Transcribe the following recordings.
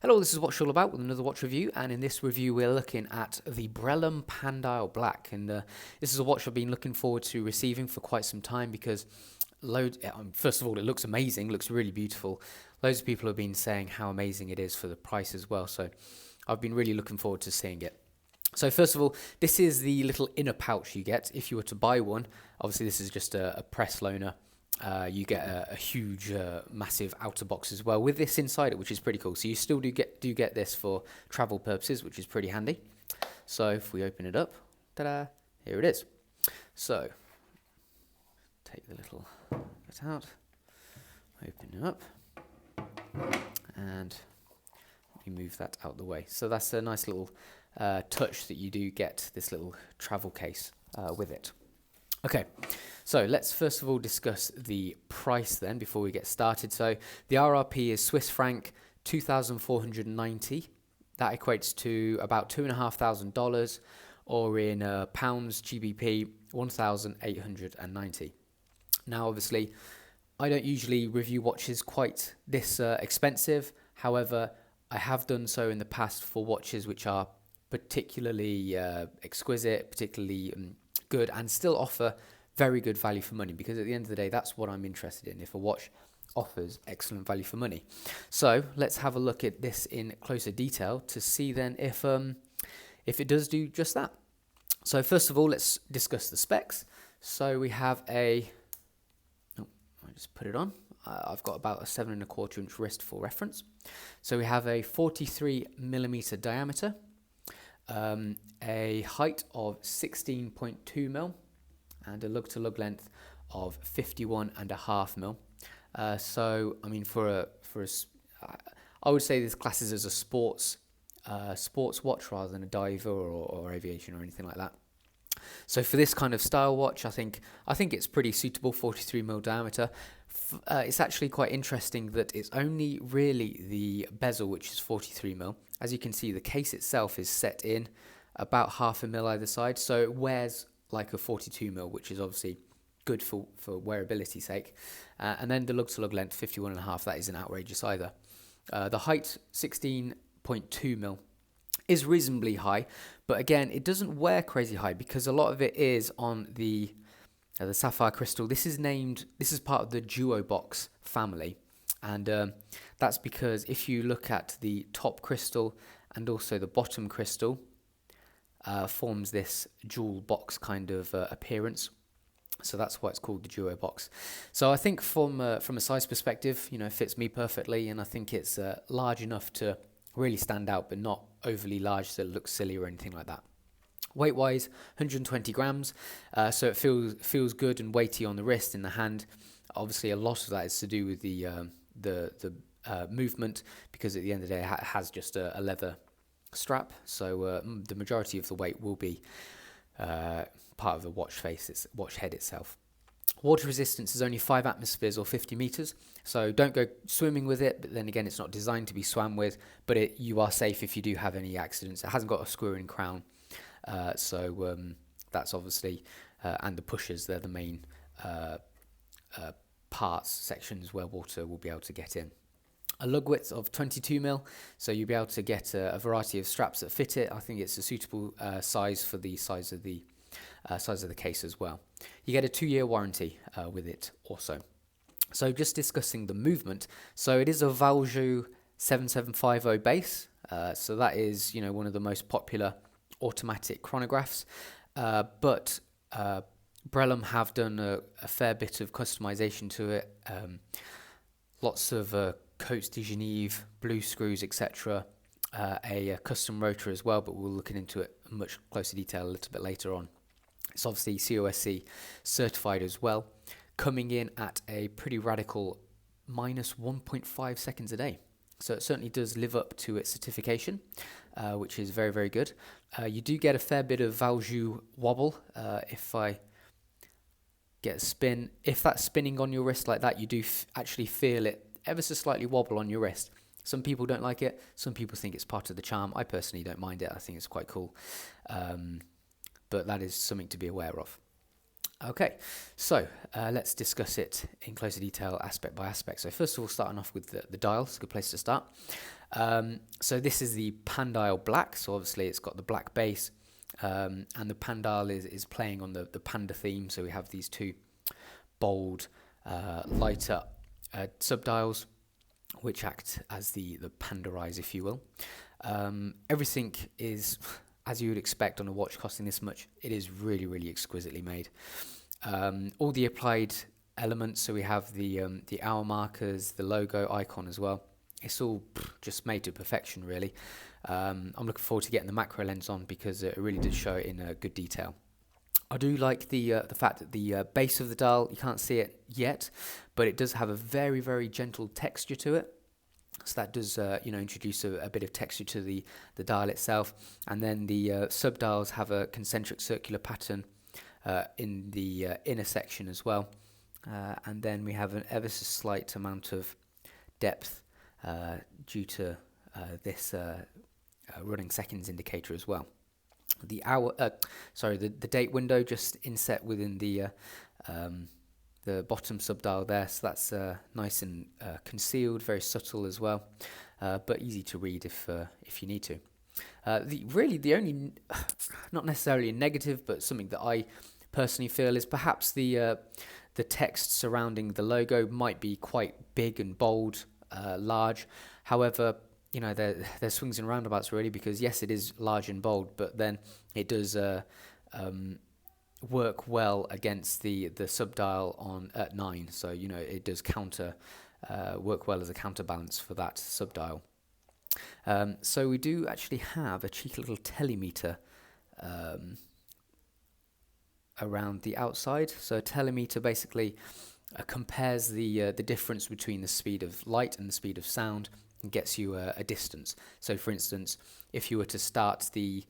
Hello, this is What's All About with another watch review, and in this review we're looking at the Brellum Pandial Black, and this is a watch I've been looking forward to receiving for quite some time because first of all, it looks amazing, looks really beautiful. Loads of people have been saying how amazing it is for the price as well, so I've been really looking forward to seeing it. So first of all, this is the little inner pouch you get if you were to buy one. Obviously this is just a press loaner. You get a huge, massive outer box as well with this inside it, which is pretty cool. So you still do get this for travel purposes, which is pretty handy. So if we open it up, ta-da, here it is. So take the little bit out, open it up, and we move that out the way. So that's a nice little touch that you do get this little travel case with it. Okay, so let's first of all discuss the price then before we get started. So the RRP is Swiss franc 2,490. That equates to about $2,500, or in pounds GBP 1,890. Now, obviously, I don't usually review watches quite this expensive. However, I have done so in the past for watches which are particularly exquisite, particularly good, and still offer very good value for money, because at the end of the day that's what I'm interested in, if a watch offers excellent value for money. So let's have a look at this in closer detail to see then if it does do just that. So first of all, let's discuss the specs. So we have I just put it on. I've got about a 7¼ inch wrist for reference. So we have a 43mm diameter, a height of 16.2 mil, and a lug-to-lug length of 51.5 mil. So I mean, I would say this classes as a sports watch rather than a diver or aviation or anything like that. So for this kind of style watch, I think it's pretty suitable. 43mm diameter. It's actually quite interesting that it's only really the bezel which is 43mm. As you can see, the case itself is set in about 0.5 mil either side, so it wears like a 42mm, which is obviously good for wearability sake. And then the lug-to-lug length 51.5. That isn't outrageous either. The height 16.2 mil is reasonably high, but again, it doesn't wear crazy high because a lot of it is on the sapphire crystal. This is part of the Duo Box family, and that's because if you look at the top crystal and also the bottom crystal, forms this jewel box kind of appearance. So that's why it's called the Duo Box. So I think from a size perspective, it fits me perfectly, and I think it's large enough to really stand out, but not overly large so it looks silly or anything like that. Weight-wise, 120 grams, so it feels good and weighty on the wrist, in the hand. Obviously, a lot of that is to do with the movement, because at the end of the day, it has just a leather strap. So the majority of the weight will be part of the watch head itself. Water resistance is only 5 atmospheres or 50 meters, so don't go swimming with it. But then again, it's not designed to be swam with, but you are safe if you do have any accidents. It hasn't got a screw-in crown. So that's obviously, and the pushers, they're the main sections where water will be able to get in. A lug width of 22 mil, so you'll be able to get a variety of straps that fit it. I think it's a suitable size for the size of the case as well. You get a 2-year warranty with it also. So just discussing the movement, so it is a Valjoux 7750 base, so that is one of the most popular automatic chronographs, but Brellum have done a fair bit of customization to it. Lots of Côtes de Genève, blue screws, etc. A custom rotor as well, but we'll look into it in much closer detail a little bit later on. It's obviously COSC certified as well, coming in at a pretty radical minus 1.5 seconds a day. So it certainly does live up to its certification, which is very, very good. You do get a fair bit of Valjoux wobble. If I get a spin, if that's spinning on your wrist like that, you do actually feel it ever so slightly wobble on your wrist. Some people don't like it. Some people think it's part of the charm. I personally don't mind it. I think it's quite cool. But that is something to be aware of. Okay, so let's discuss it in closer detail, aspect by aspect. So first of all, starting off with the dial, it's a good place to start. So this is the Pandial Black, so obviously it's got the black base, and the Pandial is playing on the panda theme, so we have these two bold, lighter subdials, which act as the panda eyes, if you will. Everything is, as you would expect on a watch costing this much. It is really, really exquisitely made. All the applied elements, so we have the hour markers, the logo icon as well. It's all just made to perfection, really. I'm looking forward to getting the macro lens on because it really does show it in good detail. I do like the fact that the base of the dial, you can't see it yet, but it does have a very, very gentle texture to it. So that does, introduce a bit of texture to the dial itself. And then the subdials have a concentric circular pattern in the inner section as well. And then we have an ever so slight amount of depth due to this running seconds indicator as well. The hour, the date window just inset within the bottom subdial there, so that's nice and concealed, very subtle as well, but easy to read if you need to. The only, not necessarily a negative, but something that I personally feel is perhaps the text surrounding the logo might be quite big and bold, large. However, there's swings and roundabouts really, because yes, it is large and bold, but then it does work well against the subdial on at 9. So it does work well as a counterbalance for that subdial. So we do actually have a cheeky little telemeter around the outside. So a telemeter basically compares the difference between the speed of light and the speed of sound and gets you a distance. So for instance, if you were to start the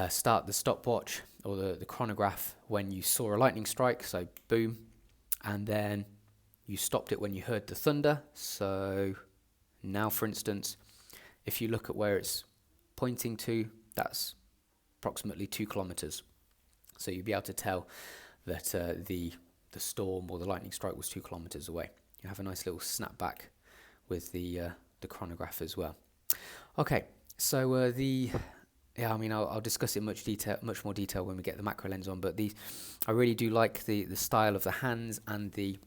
stopwatch or the chronograph when you saw a lightning strike, so boom, and then you stopped it when you heard the thunder. So now, for instance, if you look at where it's pointing to, that's approximately 2 kilometers. So you'll be able to tell that the storm or the lightning strike was 2 kilometers away. You have a nice little snapback with the chronograph as well. Okay, so I'll discuss it in much more detail when we get the macro lens on. But I really do like the style of the hands and the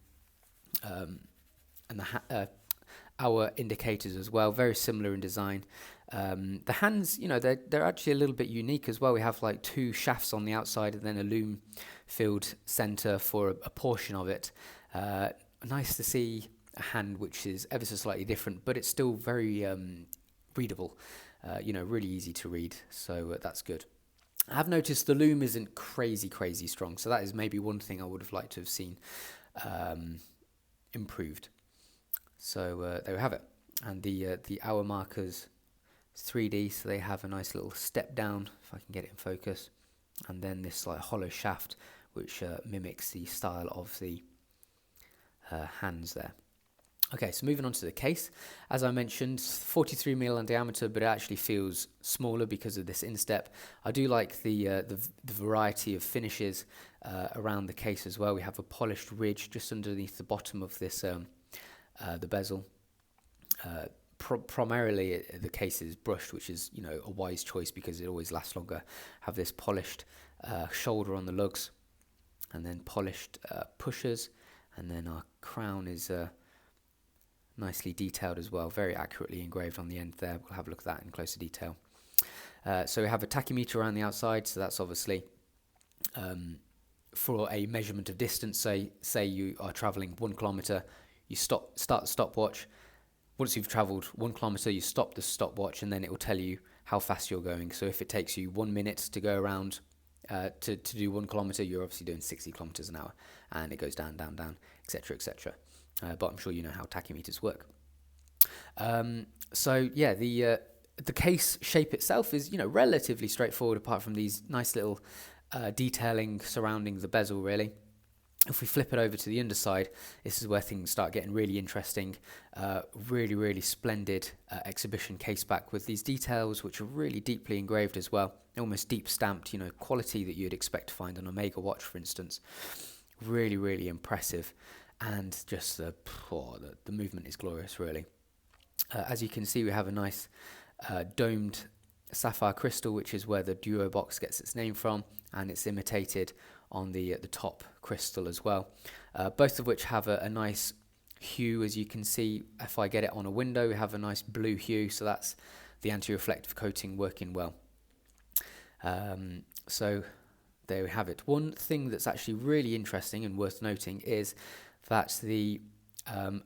hour indicators as well. Very similar in design. The hands, they're actually a little bit unique as well. We have like 2 shafts on the outside and then a loom filled center for a portion of it. Nice to see a hand which is ever so slightly different, but it's still very readable. Really easy to read, so that's good. I have noticed the loom isn't crazy strong, so that is maybe one thing I would have liked to have seen improved. So there we have it. And the hour markers, 3D, so they have a nice little step down, if I can get it in focus, and then this like hollow shaft which mimics the style of the hands there. Okay, so moving on to the case. As I mentioned, 43mm in diameter, but it actually feels smaller because of this instep. I do like the variety of finishes around the case as well. We have a polished ridge just underneath the bottom of this the bezel. Primarily, the case is brushed, which is a wise choice because it always lasts longer. Have this polished shoulder on the lugs, and then polished pushers, and then our crown is nicely detailed as well, very accurately engraved on the end there. We'll have a look at that in closer detail. So we have a tachymeter around the outside, so that's obviously for a measurement of distance. Say you are traveling 1 kilometer, you start the stopwatch. Once you've traveled 1 kilometer, you stop the stopwatch, and then it will tell you how fast you're going. So if it takes you 1 minute to go around to do 1 kilometer, you're obviously doing 60 kilometers an hour, and it goes down, etc., etc. But I'm sure you know how tachymeters work. The case shape itself is relatively straightforward, apart from these nice little detailing surrounding the bezel, really. If we flip it over to the underside, this is where things start getting really interesting. Really, really splendid exhibition caseback with these details, which are really deeply engraved as well. Almost deep stamped, quality that you'd expect to find on an Omega watch, for instance. Really, really impressive. And just the movement is glorious, really. As you can see, we have a nice domed sapphire crystal, which is where the Duo box gets its name from, and it's imitated on the top crystal as well, both of which have a nice hue. As you can see, if I get it on a window, we have a nice blue hue, so that's the anti-reflective coating working well. So there we have it. One thing that's actually really interesting and worth noting is that the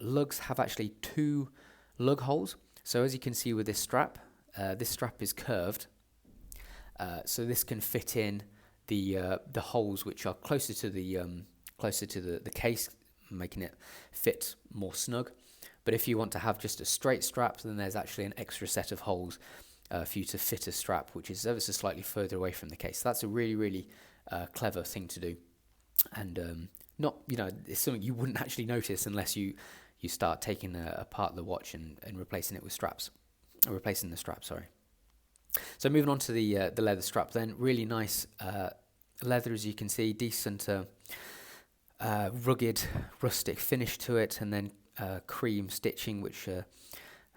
lugs have actually 2 lug holes. So as you can see with this strap is curved, so this can fit in the holes which are closer to the case, making it fit more snug. But if you want to have just a straight strap, then there's actually an extra set of holes for you to fit a strap, which is ever so slightly further away from the case. So that's a really, really clever thing to do, and not it's something you wouldn't actually notice unless you start taking apart the watch and replacing it with straps, or replacing the strap. Sorry. So moving on to the leather strap, then really nice leather, as you can see, decent rugged rustic finish to it, and then cream stitching, which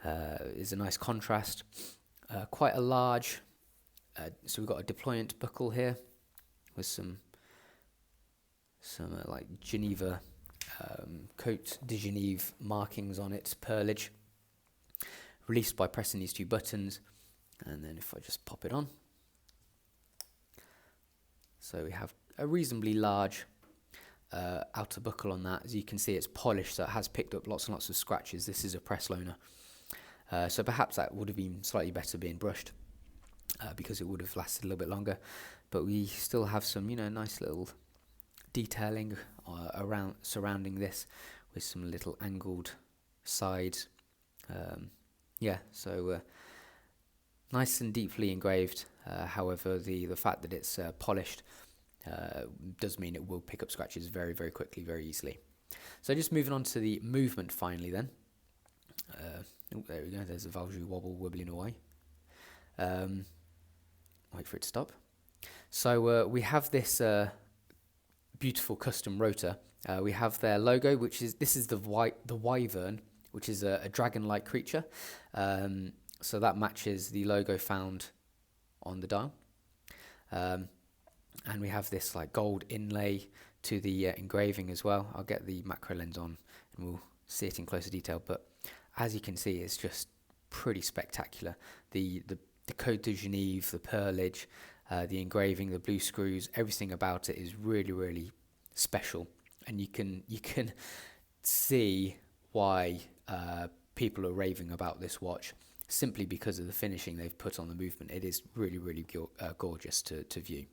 is a nice contrast. Quite a large, so we've got a deployant buckle here with some like Geneva Côte de Genève markings on it, pearlage, released by pressing these 2 buttons. And then if I just pop it on, so we have a reasonably large outer buckle on that. As you can see, it's polished, so it has picked up lots and lots of scratches. This is a press loaner, so perhaps that would have been slightly better being brushed, because it would have lasted a little bit longer. But we still have some, nice little detailing surrounding this, with some little angled sides. So nice and deeply engraved. However, the fact that it's polished does mean it will pick up scratches very, very quickly, very easily. So just moving on to the movement finally then. There we go, there's a Valjoux wobble wibbling away. Wait for it to stop. So we have this beautiful custom rotor. We have their logo, this is the wyvern, which is a dragon-like creature. So that matches the logo found on the dial. And we have this like gold inlay to the engraving as well. I'll get the macro lens on and we'll see it in closer detail. But as you can see, it's just pretty spectacular. The Côte de Genève, the pearlage, the engraving, the blue screws, everything about it is really, really special. And you can see why people are raving about this watch, simply because of the finishing they've put on the movement. It is really, really gorgeous to view.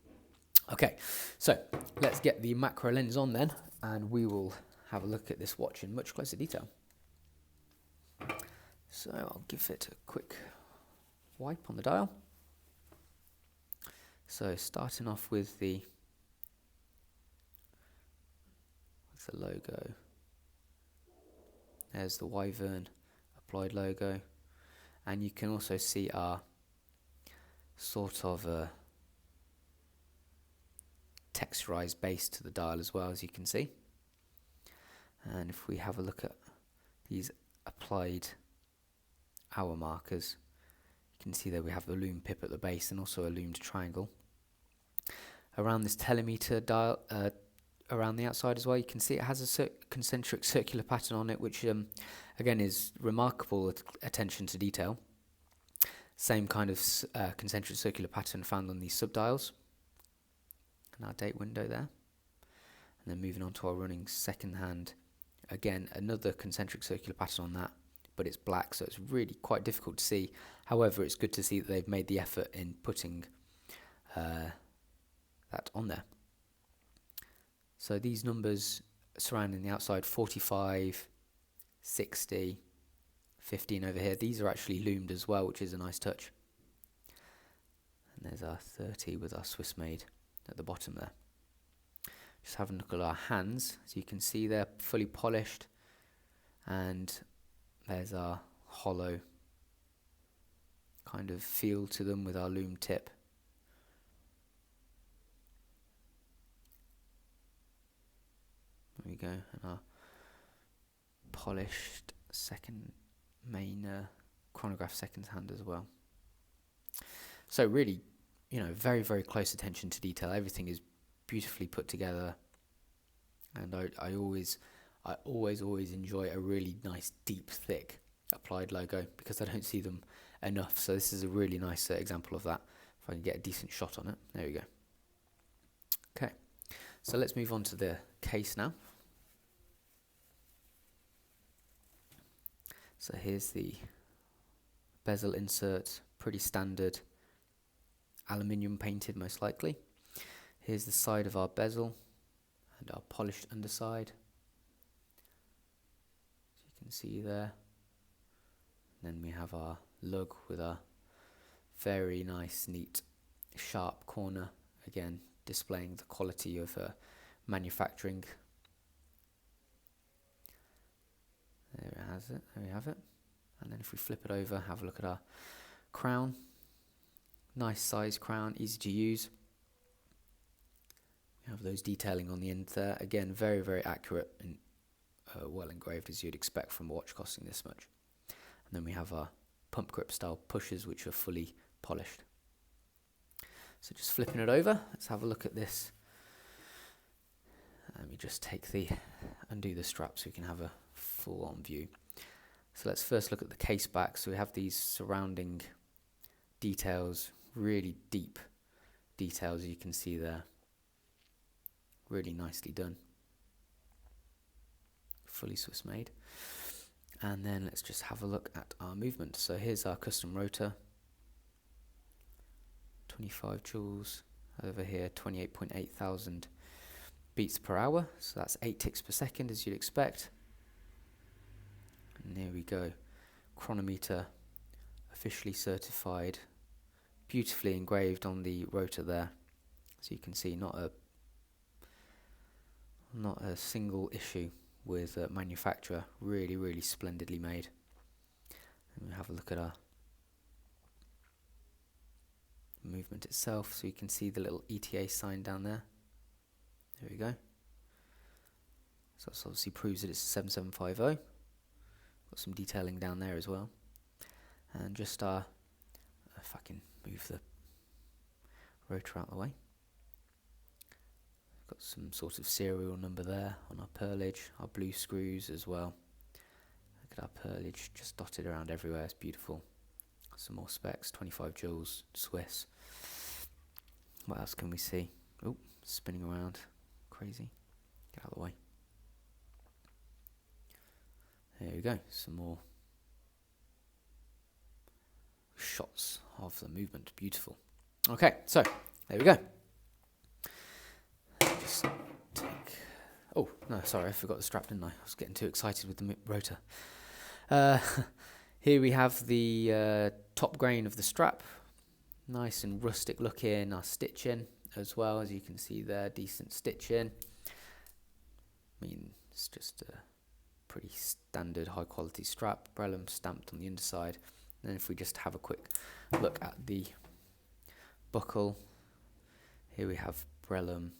Okay, so let's get the macro lens on then, and we will have a look at this watch in much closer detail. So I'll give it a quick wipe on the dial. So starting off with the logo. There's the wyvern applied logo, and you can also see our sort of texturized base to the dial as well, as you can see. And if we have a look at these applied hour markers, you can see that we have the lume pip at the base and also a lumed triangle. Around this telemeter dial, around the outside as well, you can see it has a concentric circular pattern on it, which again is remarkable attention to detail. Same kind of concentric circular pattern found on these subdials. And our date window there. And then moving on to our running second hand, again another concentric circular pattern on that, but it's black, so it's really quite difficult to see. However, it's good to see that they've made the effort in putting that on there. So these numbers surrounding the outside, 45, 60, 15 over here, these are actually loomed as well, which is a nice touch. And there's our 30 with our Swiss made at the bottom there. Just having a look at our hands. So you can see they're fully polished, and there's our hollow kind of feel to them with our loom tip. There we go, and our polished second main chronograph seconds hand as well. So really, you know, very, very close attention to detail. Everything is beautifully put together, and I always enjoy a really nice, deep, thick applied logo, because I don't see them enough. So this is a really nice example of that. If I can get a decent shot on it. There we go. Okay, so let's move on to the case now. So here's the bezel insert, pretty standard, aluminium painted most likely. Here's the side of our bezel and our polished underside, as you can see there. And then we have our lug with a very nice, neat, sharp corner, again displaying the quality of manufacturing. There we have it. And then if we flip it over, have a look at our crown. Nice size crown, easy to use. We have those detailing on the end there. Again, very, very accurate and well engraved, as you'd expect from a watch costing this much. And then we have our pump grip style pushers, which are fully polished. So just flipping it over, let's have a look at this. Let me just undo the strap so we can have a full on view. So let's first look at the case back. So we have these surrounding details, really deep details you can see there. Really nicely done. Fully Swiss made. And then let's just have a look at our movement. So here's our custom rotor. 25 joules. Over here, 28.8 thousand beats per hour. So that's 8 ticks per second, as you'd expect. And there we go. Chronometer officially certified. Beautifully engraved on the rotor there. So you can see not a single issue with manufacturer. Really, really splendidly made. And we have a look at our movement itself, so you can see the little ETA sign down there. There we go. So this obviously proves that it's 7750. Got some detailing down there as well. And just if I can move the rotor out of the way. Got some sort of serial number there on our pearlage, our blue screws as well. Look at our pearlage just dotted around everywhere, it's beautiful. Some more specs, 25 joules, Swiss. What else can we see? Oh, spinning around, crazy. Get out of the way. There we go, some more shots of the movement, beautiful. Okay, so there we go. Just take. Oh no, sorry, I forgot the strap, didn't I? I was getting too excited with the rotor. Here we have the top grain of the strap, nice and rustic looking. Our stitching as well, as you can see there, decent stitching. I mean, it's just a pretty standard high quality strap, Brellum stamped on the underside. And then if we just have a quick look at the buckle, here we have Brellum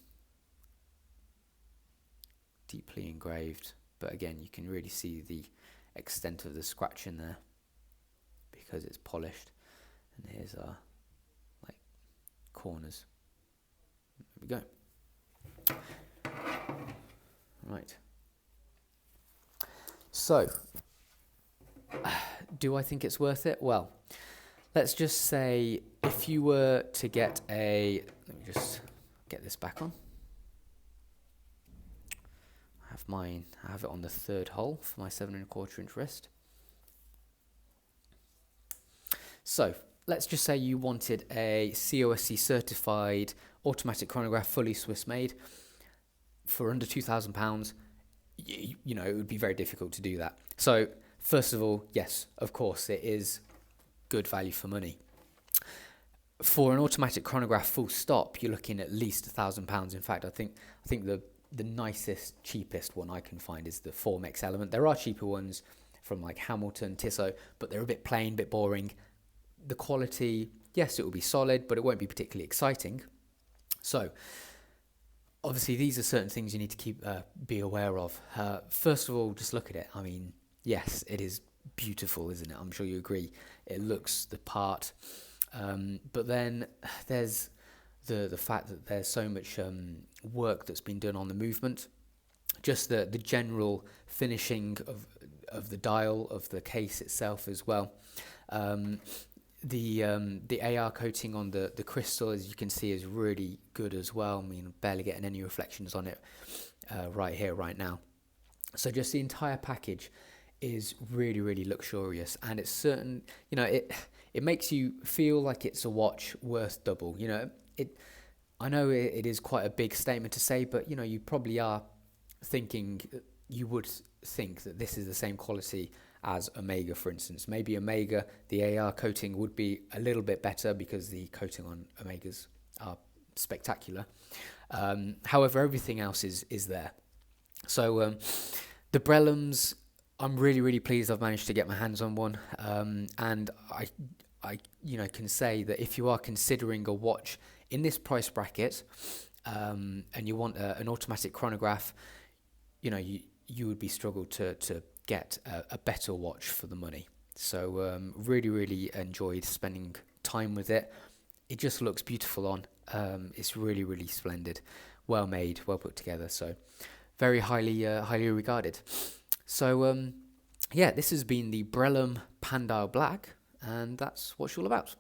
deeply engraved, but again you can really see the extent of the scratch in there because it's polished. And here's our corners. There we go. Right. So, do I think it's worth it? Well, let's just say if you were to get let me just get this back on. I have it on the third hole for my 7 1/4 inch wrist. So let's just say you wanted a COSC certified automatic chronograph, fully Swiss made, for under £2,000. You know, it would be very difficult to do that. So first of all, yes, of course, it is good value for money. for an automatic chronograph full stop, you're looking at least £1,000. In fact, I think the nicest, cheapest one I can find is the Formex Element. There are cheaper ones from like Hamilton, Tissot, but they're a bit plain, a bit boring. The quality, yes, it will be solid, but it won't be particularly exciting. So obviously these are certain things you need to be aware of. First of all, just look at it. I mean, yes, it is beautiful, isn't it? I'm sure you agree. It looks the part. But then there's the fact that there's so much work that's been done on the movement, just the general finishing of the dial, of the case itself as well. The AR coating on the crystal, as you can see, is really good as well. I mean, barely getting any reflections on it right here, right now. So just the entire package is really, really luxurious, and it's certain, it makes you feel like it's a watch worth double. I know it is quite a big statement to say, but you probably are thinking, you would think that this is the same quality as Omega, for instance. Maybe Omega, the AR coating would be a little bit better because the coating on Omegas are spectacular. However, everything else is there. So the Brellums, I'm really, really pleased I've managed to get my hands on one. And I can say that if you are considering a watch in this price bracket, and you want an automatic chronograph, you would be struggled to get a better watch for the money. So really, really enjoyed spending time with it. It just looks beautiful on. It's really, really splendid, well made, well put together. So very highly regarded. So yeah, this has been the Brellum Pandial Black, and that's what it's all about.